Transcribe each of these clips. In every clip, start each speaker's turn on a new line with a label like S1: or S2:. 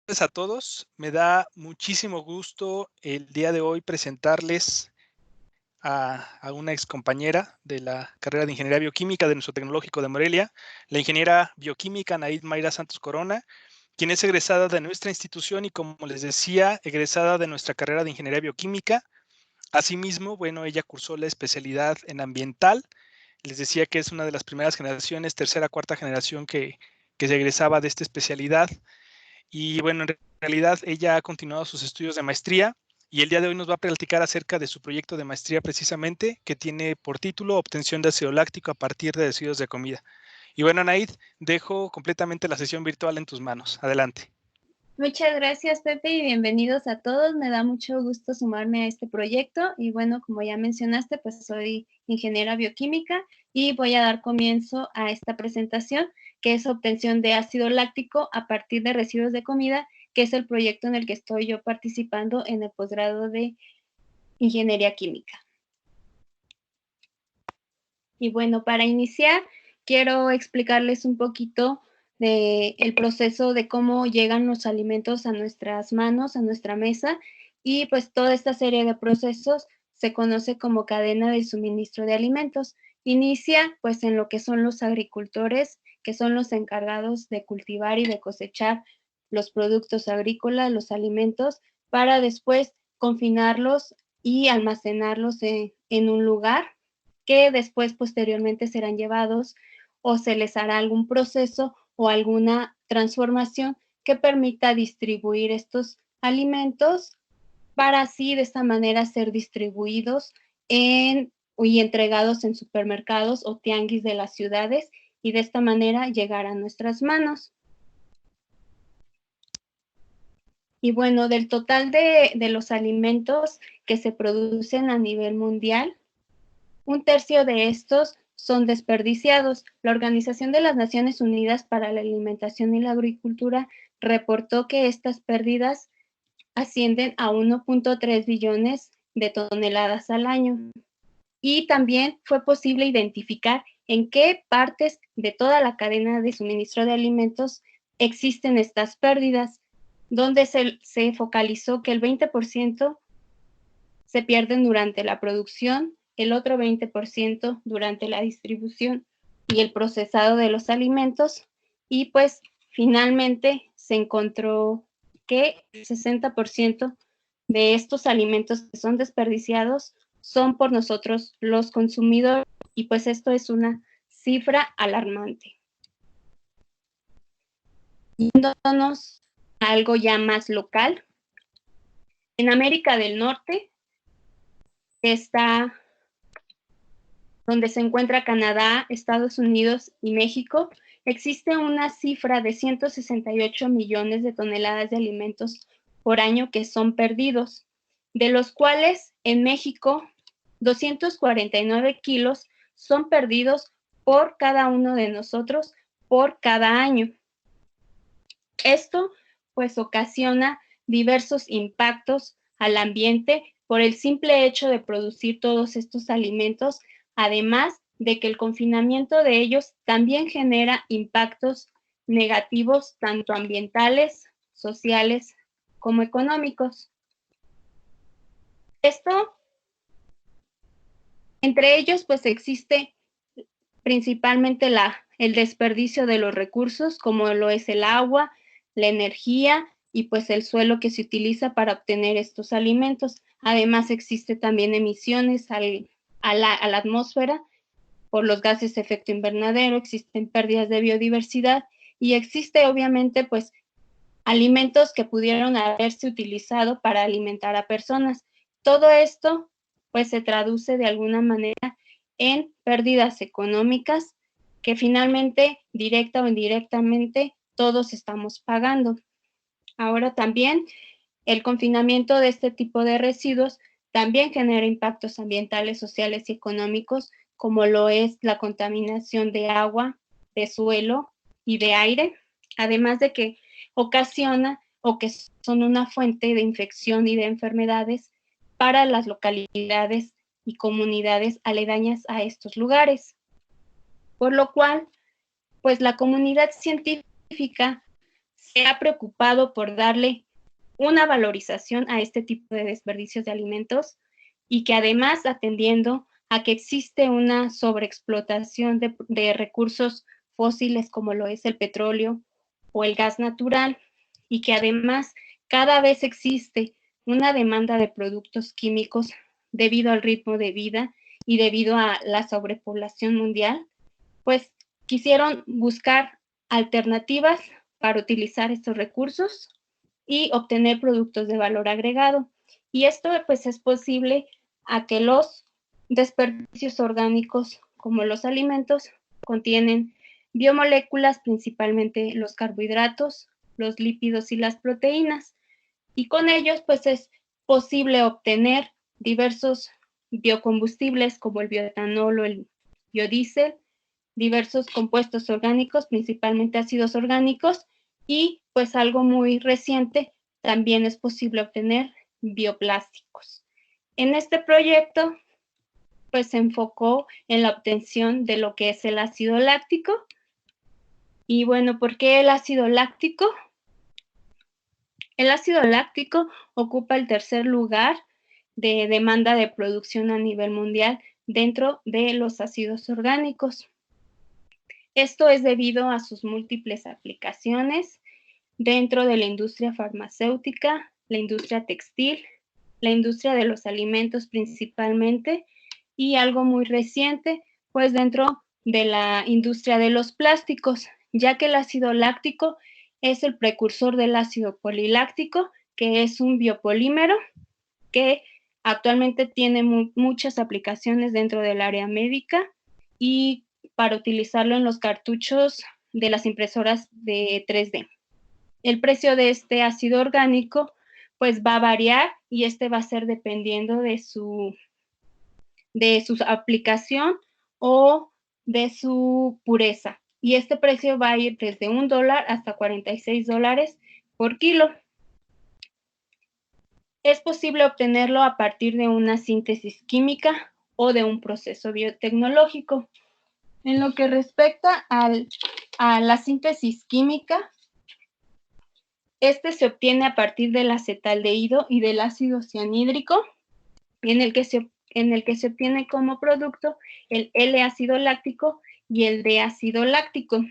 S1: Tardes a todos. Me da muchísimo gusto el día de hoy presentarles a una excompañera de la carrera de Ingeniería Bioquímica de nuestro Tecnológico de Morelia, la ingeniera bioquímica Anaid Mayra Santos Corona, quien es egresada de nuestra institución y, como les decía, egresada de nuestra carrera de Ingeniería Bioquímica. Asimismo, bueno, ella cursó la especialidad en ambiental. Les decía que es una de las primeras generaciones, tercera, cuarta generación que se egresaba de esta especialidad. Y bueno, en realidad ella ha continuado sus estudios de maestría y el día de hoy nos va a platicar acerca de su proyecto de maestría precisamente, que tiene por título Obtención de ácido láctico a partir de residuos de comida. Y bueno, Anaid, dejo completamente la sesión virtual en tus manos. Adelante.
S2: Muchas gracias, Pepe, y bienvenidos a todos. Me da mucho gusto sumarme a este proyecto. Y bueno, como ya mencionaste, pues soy ingeniera bioquímica y voy a dar comienzo a esta presentación, que es obtención de ácido láctico a partir de residuos de comida, que es el proyecto en el que estoy yo participando en el posgrado de ingeniería química. Y bueno, para iniciar, quiero explicarles un poquito del proceso de cómo llegan los alimentos a nuestras manos, a nuestra mesa, y pues toda esta serie de procesos se conoce como cadena de suministro de alimentos. Inicia pues en lo que son los agricultores, que son los encargados de cultivar y de cosechar los productos agrícolas, los alimentos, para después confinarlos y almacenarlos en un lugar que después posteriormente serán llevados o se les hará algún proceso o alguna transformación que permita distribuir estos alimentos para así de esta manera ser distribuidos y entregados en supermercados o tianguis de las ciudades y de esta manera llegar a nuestras manos. Y bueno, del total de los alimentos que se producen a nivel mundial, un tercio de estos son desperdiciados. La Organización de las Naciones Unidas para la Alimentación y la Agricultura reportó que estas pérdidas ascienden a 1.3 billones de toneladas al año. Y también fue posible identificar en qué partes de toda la cadena de suministro de alimentos existen estas pérdidas, donde se focalizó que el 20% se pierden durante la producción, el otro 20% durante la distribución y el procesado de los alimentos, y pues finalmente se encontró que el 60% de estos alimentos que son desperdiciados son por nosotros los consumidores, y pues esto es una cifra alarmante. Yéndonos a algo ya más local, en América del Norte está donde se encuentra Canadá, Estados Unidos y México, existe una cifra de 168 millones de toneladas de alimentos por año que son perdidos, de los cuales en México 249 kilos son perdidos por cada uno de nosotros por cada año. Esto pues ocasiona diversos impactos al ambiente por el simple hecho de producir todos estos alimentos, además de que el confinamiento de ellos también genera impactos negativos tanto ambientales, sociales como económicos. Esto, entre ellos, pues existe principalmente el desperdicio de los recursos, como lo es el agua, la energía y pues el suelo que se utiliza para obtener estos alimentos. Además, existe también emisiones a la atmósfera por los gases de efecto invernadero, existen pérdidas de biodiversidad y existe obviamente pues alimentos que pudieron haberse utilizado para alimentar a personas. Todo esto pues se traduce de alguna manera en pérdidas económicas que finalmente, directa o indirectamente, todos estamos pagando. Ahora también el confinamiento de este tipo de residuos también genera impactos ambientales, sociales y económicos, como lo es la contaminación de agua, de suelo y de aire, además de que ocasiona o que son una fuente de infección y de enfermedades para las localidades y comunidades aledañas a estos lugares. Por lo cual, pues la comunidad científica se ha preocupado por darle una valorización a este tipo de desperdicios de alimentos y que además, atendiendo a que existe una sobreexplotación de recursos fósiles como lo es el petróleo o el gas natural, y que además cada vez existe una demanda de productos químicos debido al ritmo de vida y debido a la sobrepoblación mundial, pues quisieron buscar alternativas para utilizar estos recursos y obtener productos de valor agregado. Y esto pues es posible a que los desperdicios orgánicos, como los alimentos, contienen biomoléculas, principalmente los carbohidratos, los lípidos y las proteínas. Y con ellos pues es posible obtener diversos biocombustibles como el bioetanol o el biodiesel, diversos compuestos orgánicos, principalmente ácidos orgánicos, y pues algo muy reciente, también es posible obtener bioplásticos. En este proyecto pues se enfocó en la obtención de lo que es el ácido láctico. Y bueno, ¿por qué el ácido láctico? El ácido láctico ocupa el tercer lugar de demanda de producción a nivel mundial dentro de los ácidos orgánicos. Esto es debido a sus múltiples aplicaciones dentro de la industria farmacéutica, la industria textil, la industria de los alimentos principalmente, y algo muy reciente, pues dentro de la industria de los plásticos, ya que el ácido láctico es el precursor del ácido poliláctico, que es un biopolímero que actualmente tiene muchas aplicaciones dentro del área médica y para utilizarlo en los cartuchos de las impresoras de 3D. El precio de este ácido orgánico pues va a variar y este va a ser dependiendo de su aplicación o de su pureza. Y este precio va a ir desde $1 hasta $46 por kilo. Es posible obtenerlo a partir de una síntesis química o de un proceso biotecnológico. En lo que respecta a la síntesis química, este se obtiene a partir del acetaldehído y del ácido cianhídrico, en el que se obtiene como producto el L-ácido láctico y el D-ácido láctico.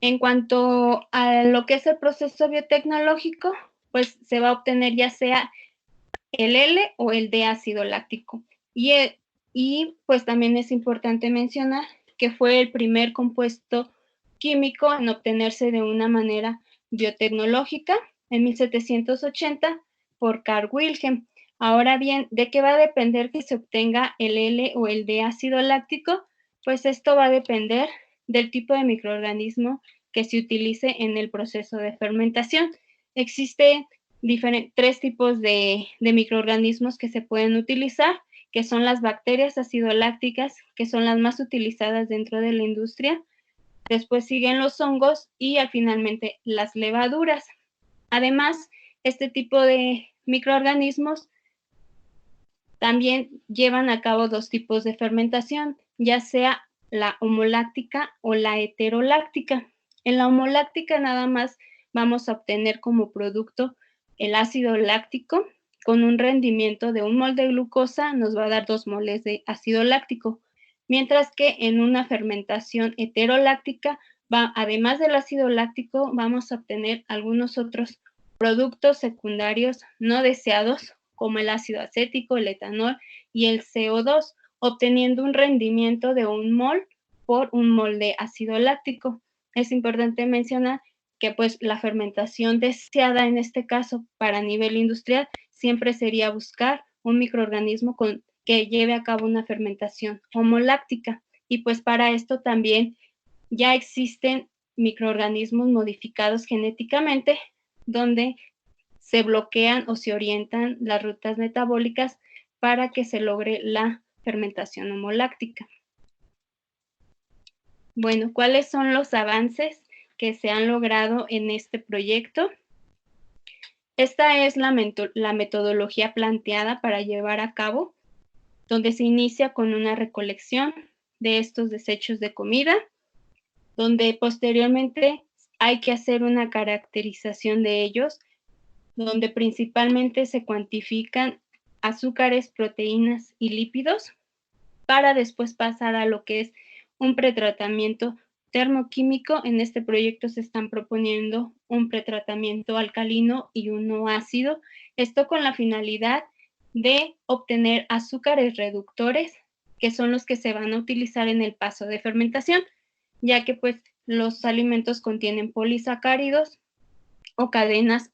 S2: En cuanto a lo que es el proceso biotecnológico, pues se va a obtener ya sea el L o el D-ácido láctico. Y pues también es importante mencionar que fue el primer compuesto químico en obtenerse de una manera biotecnológica en 1780 por Carl Wilhelm. Ahora bien, ¿de qué va a depender que se obtenga el L o el D ácido láctico? Pues esto va a depender del tipo de microorganismo que se utilice en el proceso de fermentación. Existen tres tipos de microorganismos que se pueden utilizar, que son las bacterias acidolácticas, que son las más utilizadas dentro de la industria. Después siguen los hongos y finalmente las levaduras. Además, este tipo de microorganismos también llevan a cabo dos tipos de fermentación, ya sea la homoláctica o la heteroláctica. En la homoláctica nada más vamos a obtener como producto el ácido láctico con un rendimiento de 1 mol de glucosa nos va a dar 2 moles de ácido láctico, mientras que en una fermentación heteroláctica, además del ácido láctico, vamos a obtener algunos otros productos secundarios no deseados, como el ácido acético, el etanol y el CO2, obteniendo un rendimiento de 1 mol por 1 mol de ácido láctico. Es importante mencionar que pues la fermentación deseada en este caso para nivel industrial siempre sería buscar un microorganismo que lleve a cabo una fermentación homoláctica. Y pues para esto también ya existen microorganismos modificados genéticamente donde se bloquean o se orientan las rutas metabólicas para que se logre la fermentación homoláctica. Bueno, ¿cuáles son los avances que se han logrado en este proyecto? Esta es la metodología planteada para llevar a cabo, donde se inicia con una recolección de estos desechos de comida, donde posteriormente hay que hacer una caracterización de ellos, donde principalmente se cuantifican azúcares, proteínas y lípidos, para después pasar a lo que es un pretratamiento termoquímico. En este proyecto se están proponiendo un pretratamiento alcalino y uno ácido, esto con la finalidad de obtener azúcares reductores, que son los que se van a utilizar en el paso de fermentación, ya que pues los alimentos contienen polisacáridos o cadenas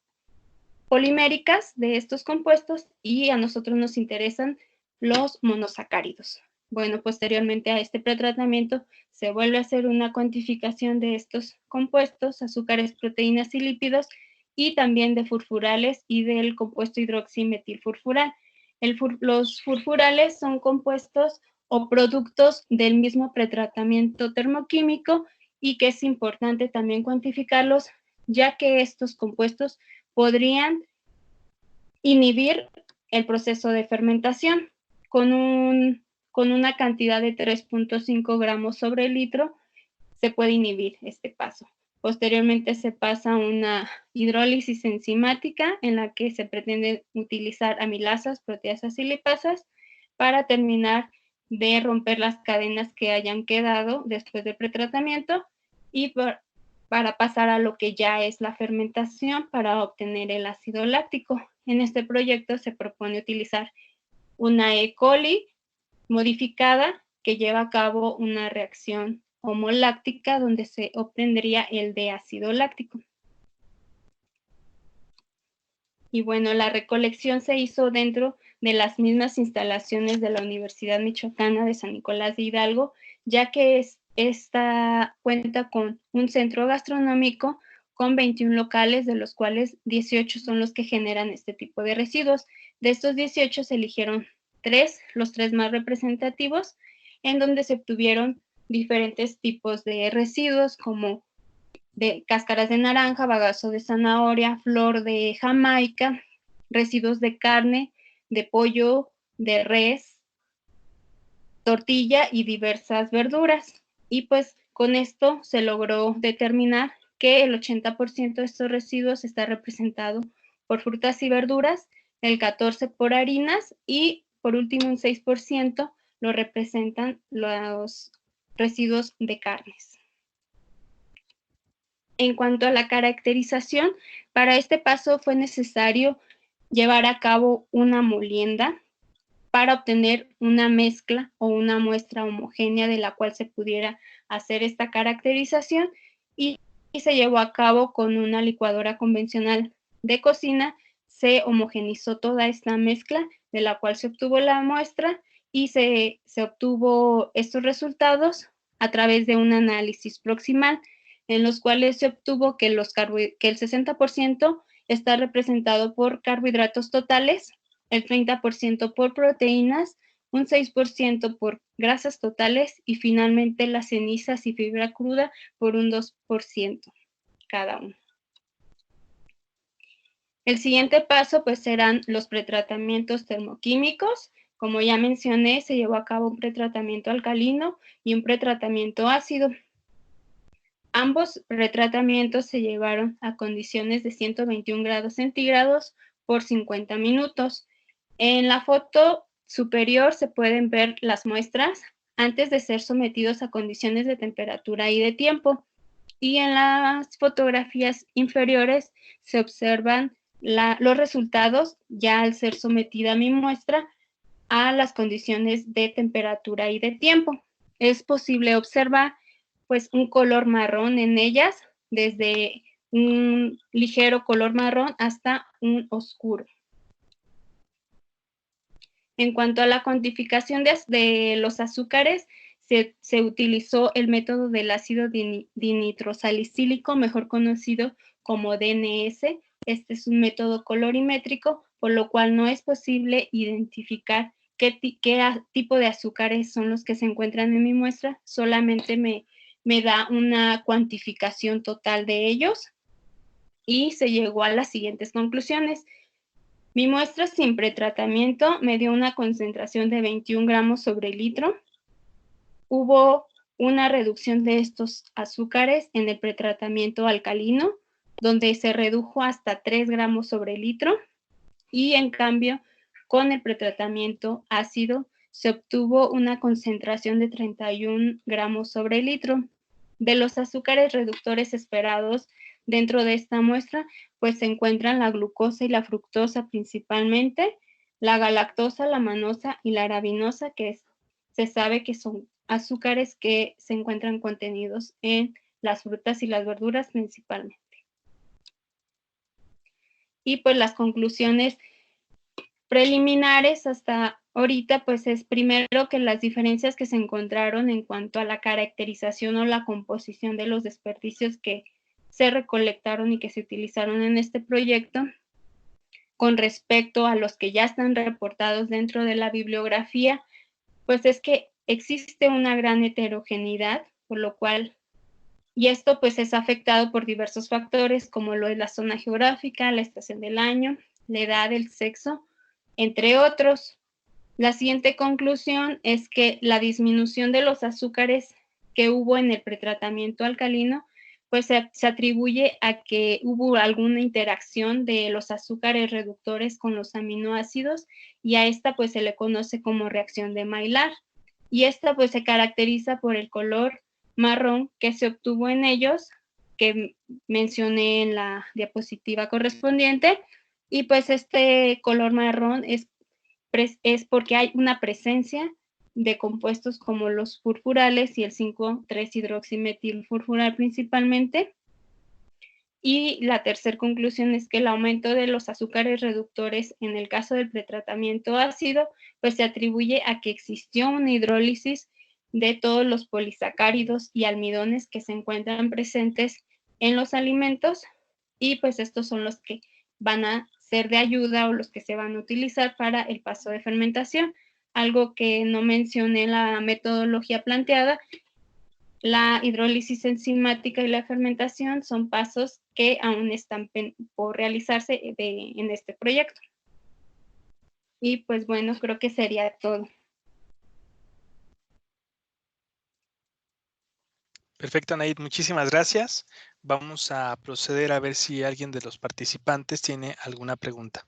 S2: poliméricas de estos compuestos, y a nosotros nos interesan los monosacáridos. Bueno, posteriormente a este pretratamiento se vuelve a hacer una cuantificación de estos compuestos, azúcares, proteínas y lípidos, y también de furfurales y del compuesto hidroximetilfurfural. Los furfurales son compuestos o productos del mismo pretratamiento termoquímico, y que es importante también cuantificarlos, ya que estos compuestos podrían inhibir el proceso de fermentación. Con una cantidad de 3.5 gramos sobre litro se puede inhibir este paso. Posteriormente se pasa a una hidrólisis enzimática, en la que se pretende utilizar amilasas, proteasas y lipasas para terminar de romper las cadenas que hayan quedado después del pretratamiento, y para pasar a lo que ya es la fermentación para obtener el ácido láctico. En este proyecto se propone utilizar una E. coli modificada que lleva a cabo una reacción homoláctica, donde se obtendría el de ácido láctico. Y bueno, la recolección se hizo dentro de las mismas instalaciones de la Universidad Michoacana de San Nicolás de Hidalgo, ya que esta cuenta con un centro gastronómico con 21 locales, de los cuales 18 son los que generan este tipo de residuos. De estos 18 se eligieron 3, los 3 más representativos, en donde se obtuvieron diferentes tipos de residuos, como de cáscaras de naranja, bagazo de zanahoria, flor de Jamaica, residuos de carne, de pollo, de res, tortilla y diversas verduras. Y pues con esto se logró determinar que el 80% de estos residuos está representado por frutas y verduras, el 14% por harinas, y por último un 6% lo representan los residuos de carnes. En cuanto a la caracterización, para este paso fue necesario llevar a cabo una molienda para obtener una mezcla o una muestra homogénea de la cual se pudiera hacer esta caracterización, y se llevó a cabo con una licuadora convencional de cocina. Se homogenizó toda esta mezcla, de la cual se obtuvo la muestra, y se obtuvo estos resultados a través de un análisis proximal, en los cuales se obtuvo que el 60% está representado por carbohidratos totales, el 30% por proteínas, un 6% por grasas totales, y finalmente las cenizas y fibra cruda por un 2% cada uno. El siguiente paso pues serán los pretratamientos termoquímicos. Como ya mencioné, se llevó a cabo un pretratamiento alcalino y un pretratamiento ácido. Ambos pretratamientos se llevaron a condiciones de 121 grados centígrados por 50 minutos. En la foto superior se pueden ver las muestras antes de ser sometidos a condiciones de temperatura y de tiempo. Y en las fotografías inferiores se observan los resultados ya al ser sometida mi muestra a las condiciones de temperatura y de tiempo. Es posible observar pues un color marrón en ellas, desde un ligero color marrón hasta un oscuro. En cuanto a la cuantificación de los azúcares, se utilizó el método del ácido dinitrosalicílico, mejor conocido como DNS. Este es un método colorimétrico, por lo cual no es posible identificar qué tipo de azúcares son los que se encuentran en mi muestra, solamente me da una cuantificación total de ellos, y se llegó a las siguientes conclusiones. Mi muestra sin pretratamiento me dio una concentración de 21 gramos sobre litro. Hubo una reducción de estos azúcares en el pretratamiento alcalino, donde se redujo hasta 3 gramos sobre litro, y en cambio con el pretratamiento ácido se obtuvo una concentración de 31 gramos sobre litro. De los azúcares reductores esperados dentro de esta muestra, pues se encuentran la glucosa y la fructosa principalmente, la galactosa, la manosa y la arabinosa, que se sabe que son azúcares que se encuentran contenidos en las frutas y las verduras principalmente. Y pues las conclusiones preliminares hasta ahorita, pues es primero que las diferencias que se encontraron en cuanto a la caracterización o la composición de los desperdicios que se recolectaron y que se utilizaron en este proyecto, con respecto a los que ya están reportados dentro de la bibliografía, pues es que existe una gran heterogeneidad, por lo cual, y esto pues es afectado por diversos factores como lo es la zona geográfica, la estación del año, la edad, el sexo, entre otros. La siguiente conclusión es que la disminución de los azúcares que hubo en el pretratamiento alcalino, pues se atribuye a que hubo alguna interacción de los azúcares reductores con los aminoácidos, y a esta pues se le conoce como reacción de Maillard, y esta pues se caracteriza por el color marrón que se obtuvo en ellos, que mencioné en la diapositiva correspondiente, y pues este color marrón es porque hay una presencia de compuestos como los furfurales y el 5,3-hidroximetilfurfural principalmente. Y la tercera conclusión es que el aumento de los azúcares reductores en el caso del pretratamiento ácido, pues se atribuye a que existió una hidrólisis de todos los polisacáridos y almidones que se encuentran presentes en los alimentos, y pues estos son los que van a ser de ayuda o los que se van a utilizar para el paso de fermentación. Algo que no mencioné en la metodología planteada: la hidrólisis enzimática y la fermentación son pasos que aún están por realizarse en este proyecto. Y pues bueno, creo que sería todo.
S1: Perfecto, Anaid, muchísimas gracias. Vamos a proceder a ver si alguien de los participantes tiene alguna pregunta.